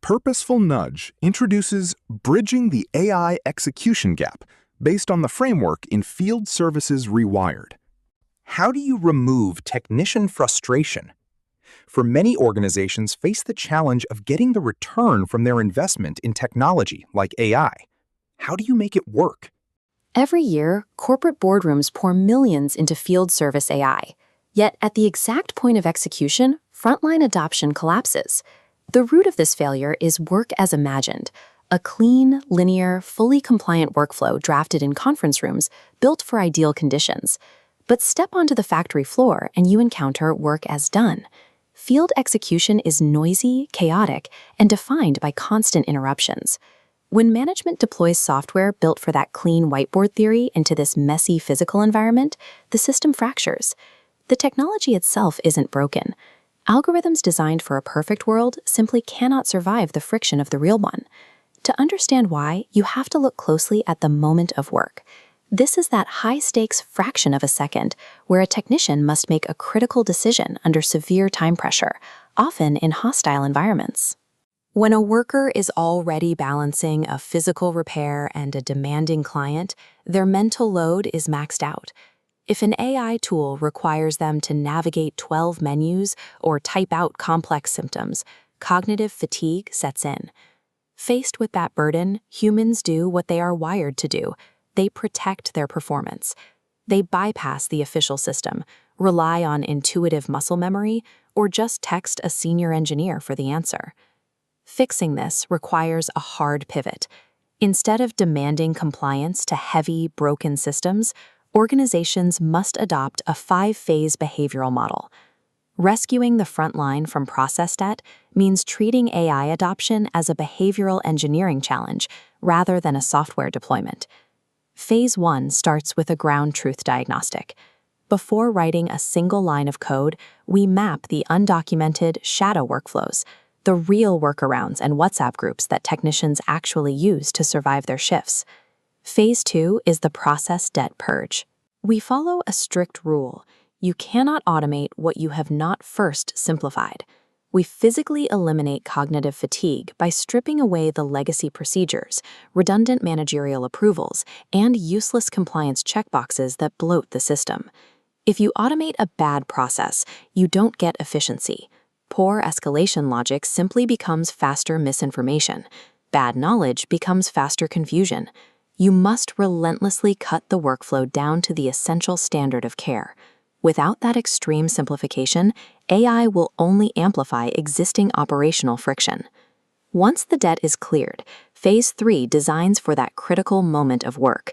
Purposeful Nudge introduces Bridging the AI Execution Gap based on the framework in Field Services Rewired. How do you remove technician frustration? For many organizations face the challenge of getting the return from their investment in technology like AI. How do you make it work? Every year, corporate boardrooms pour millions into field service AI. Yet at the exact point of execution, frontline adoption collapses. The root of this failure is work as imagined, a clean, linear, fully compliant workflow drafted in conference rooms built for ideal conditions. But step onto the factory floor and you encounter work as done. Field execution is noisy, chaotic, and defined by constant interruptions. When management deploys software built for that clean whiteboard theory into this messy physical environment, the system fractures. The technology itself isn't broken. Algorithms designed for a perfect world simply cannot survive the friction of the real one. To understand why, you have to look closely at the moment of work. This is that high-stakes fraction of a second where a technician must make a critical decision under severe time pressure, often in hostile environments. When a worker is already balancing a physical repair and a demanding client, their mental load is maxed out. If an AI tool requires them to navigate 12 menus or type out complex symptoms, cognitive fatigue sets in. Faced with that burden, humans do what they are wired to do. They protect their performance. They bypass the official system, rely on intuitive muscle memory, or just text a senior engineer for the answer. Fixing this requires a hard pivot. Instead of demanding compliance to heavy, broken systems, organizations must adopt a 5-phase behavioral model. Rescuing the front line from process debt means treating AI adoption as a behavioral engineering challenge rather than a software deployment. Phase 1 starts with a ground truth diagnostic. Before writing a single line of code, we map the undocumented shadow workflows, the real workarounds and WhatsApp groups that technicians actually use to survive their shifts. Phase 2 is the process debt purge. We follow a strict rule. You cannot automate what you have not first simplified. We physically eliminate cognitive fatigue by stripping away the legacy procedures, redundant managerial approvals, and useless compliance checkboxes that bloat the system. If you automate a bad process, you don't get efficiency. Poor escalation logic simply becomes faster misinformation. Bad knowledge becomes faster confusion. You must relentlessly cut the workflow down to the essential standard of care. Without that extreme simplification, AI will only amplify existing operational friction. Once the debt is cleared, Phase 3 designs for that critical moment of work.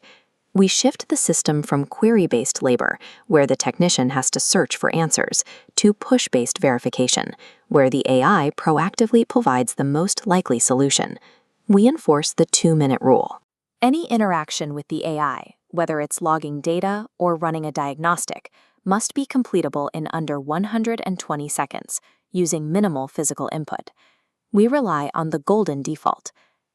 We shift the system from query-based labor, where the technician has to search for answers, to push-based verification, where the AI proactively provides the most likely solution. We enforce the 2-minute rule. Any interaction with the AI, whether it's logging data or running a diagnostic, must be completable in under 120 seconds, using minimal physical input. We rely on the golden default.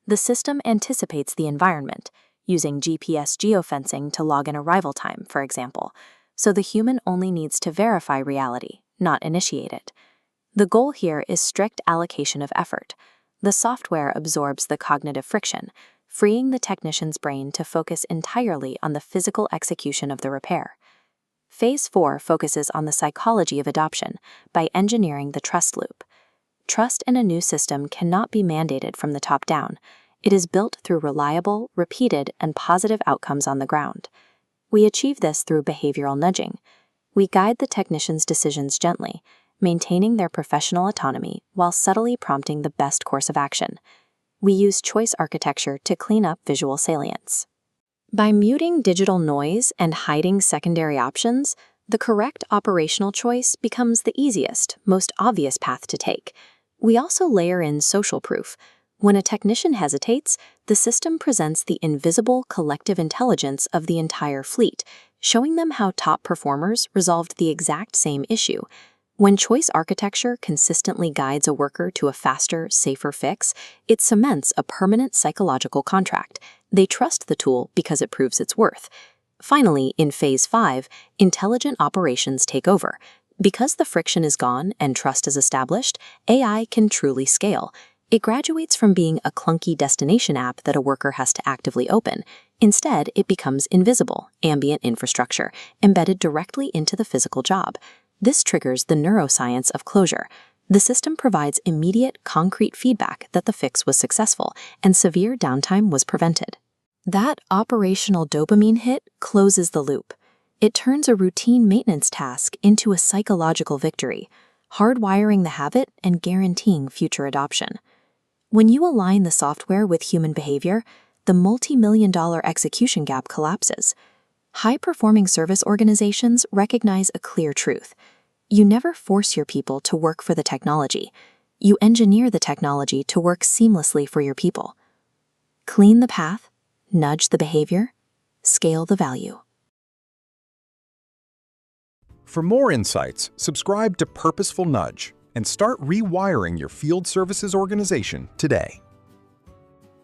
The system anticipates the environment, using GPS geofencing to log in arrival time, for example, so the human only needs to verify reality, not initiate it. The goal here is strict allocation of effort. The software absorbs the cognitive friction, freeing the technician's brain to focus entirely on the physical execution of the repair. Phase 4 focuses on the psychology of adoption by engineering the trust loop. Trust in a new system cannot be mandated from the top down. It is built through reliable, repeated, and positive outcomes on the ground. We achieve this through behavioral nudging. We guide the technician's decisions gently, maintaining their professional autonomy while subtly prompting the best course of action. We use choice architecture to clean up visual salience. By muting digital noise and hiding secondary options, the correct operational choice becomes the easiest, most obvious path to take. We also layer in social proof. When a technician hesitates, the system presents the invisible collective intelligence of the entire fleet, showing them how top performers resolved the exact same issue. When choice architecture consistently guides a worker to a faster, safer fix, it cements a permanent psychological contract. They trust the tool because it proves its worth. Finally, in Phase 5, intelligent operations take over. Because the friction is gone and trust is established, AI can truly scale. It graduates from being a clunky destination app that a worker has to actively open. Instead, it becomes invisible, ambient infrastructure, embedded directly into the physical job. This triggers the neuroscience of closure. The system provides immediate, concrete feedback that the fix was successful and severe downtime was prevented. That operational dopamine hit closes the loop. It turns a routine maintenance task into a psychological victory, hardwiring the habit and guaranteeing future adoption. When you align the software with human behavior, the multi-million-dollar execution gap collapses. High-performing service organizations recognize a clear truth. You never force your people to work for the technology. You engineer the technology to work seamlessly for your people. Clean the path, nudge the behavior, scale the value. For more insights, subscribe to Purposeful Nudge and start rewiring your field services organization today.